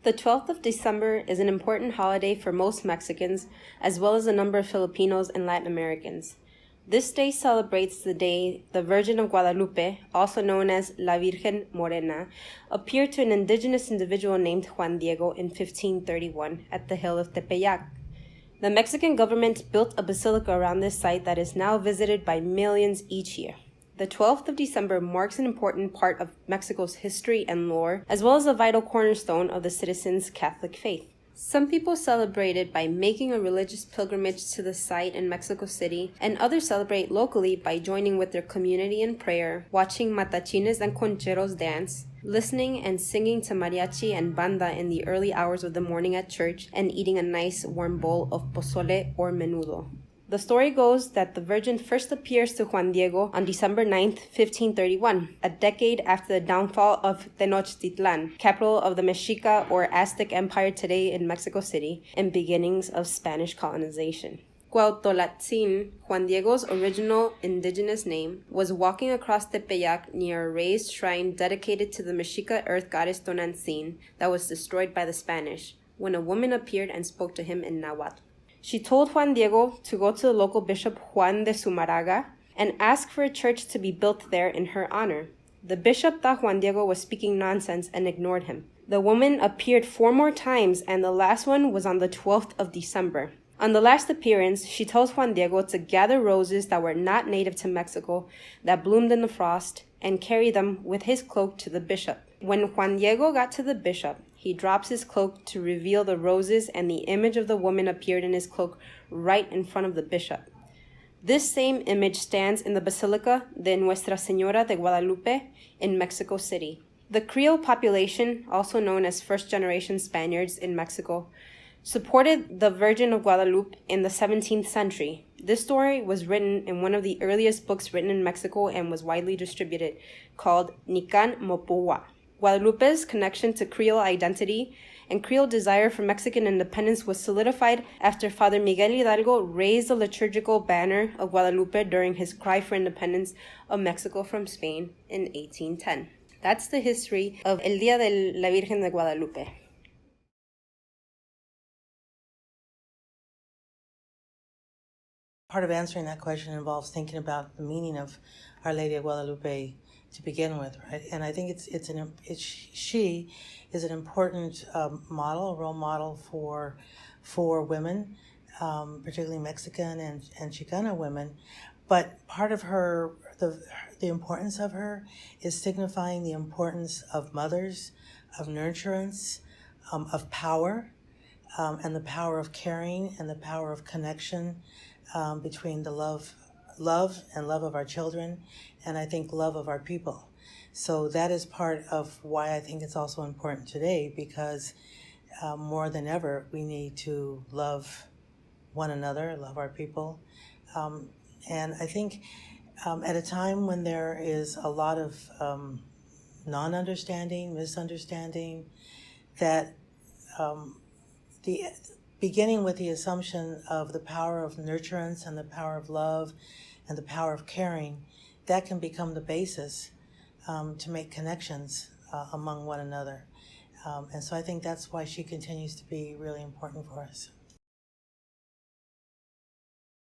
The 12th of December is an important holiday for most Mexicans, as well as a number of Filipinos and Latin Americans. This day celebrates the day the Virgin of Guadalupe, also known as La Virgen Morena, appeared to an indigenous individual named Juan Diego in 1531 at the hill of Tepeyac. The Mexican government built a basilica around this site that is now visited by millions each year. The 12th of December marks an important part of Mexico's history and lore, as well as a vital cornerstone of the citizens' Catholic faith. Some people celebrate it by making a religious pilgrimage to the site in Mexico City, and others celebrate locally by joining with their community in prayer, watching matachines and concheros dance, listening and singing to mariachi and banda in the early hours of the morning at church, and eating a nice warm bowl of pozole or menudo. The story goes that the Virgin first appears to Juan Diego on December 9th, 1531, a decade after the downfall of Tenochtitlan, capital of the Mexica or Aztec Empire today in Mexico City, and beginnings of Spanish colonization. Cuautolatzin, Juan Diego's original indigenous name, was walking across Tepeyac near a raised shrine dedicated to the Mexica earth goddess Tonantzin that was destroyed by the Spanish, when a woman appeared and spoke to him in Nahuatl. She told Juan Diego to go to the local bishop Juan de Zumárraga and ask for a church to be built there in her honor. The bishop thought Juan Diego was speaking nonsense and ignored him. The woman appeared 4 more times, and the last one was on the 12th of December. On the last appearance, she tells Juan Diego to gather roses that were not native to Mexico, that bloomed in the frost, and carry them with his cloak to the bishop. When Juan Diego got to the bishop, he drops his cloak to reveal the roses, and the image of the woman appeared in his cloak right in front of the bishop. This same image stands in the Basilica de Nuestra Señora de Guadalupe in Mexico City. The Creole population, also known as first-generation Spaniards in Mexico, supported the Virgin of Guadalupe in the 17th century. This story was written in one of the earliest books written in Mexico and was widely distributed, called Nican Mopua. Guadalupe's connection to Creole identity and Creole desire for Mexican independence was solidified after Father Miguel Hidalgo raised the liturgical banner of Guadalupe during his cry for independence of Mexico from Spain in 1810. That's the history of El Día de la Virgen de Guadalupe. Part of answering that question involves thinking about the meaning of Our Lady of Guadalupe to begin with, right? And I think she is an important model, a role model for women, particularly Mexican and Chicana women. But part of her, the importance of her is signifying the importance of mothers, of nurturance, of power, and the power of caring and the power of connection between the love of our children, and I think love of our people. So that is part of why I think it's also important today, because more than ever we need to love one another, love our people. And I think at a time when there is a lot of non-understanding, misunderstanding, that beginning with the assumption of the power of nurturance and the power of love and the power of caring, that can become the basis to make connections among one another. And so I think that's why she continues to be really important for us.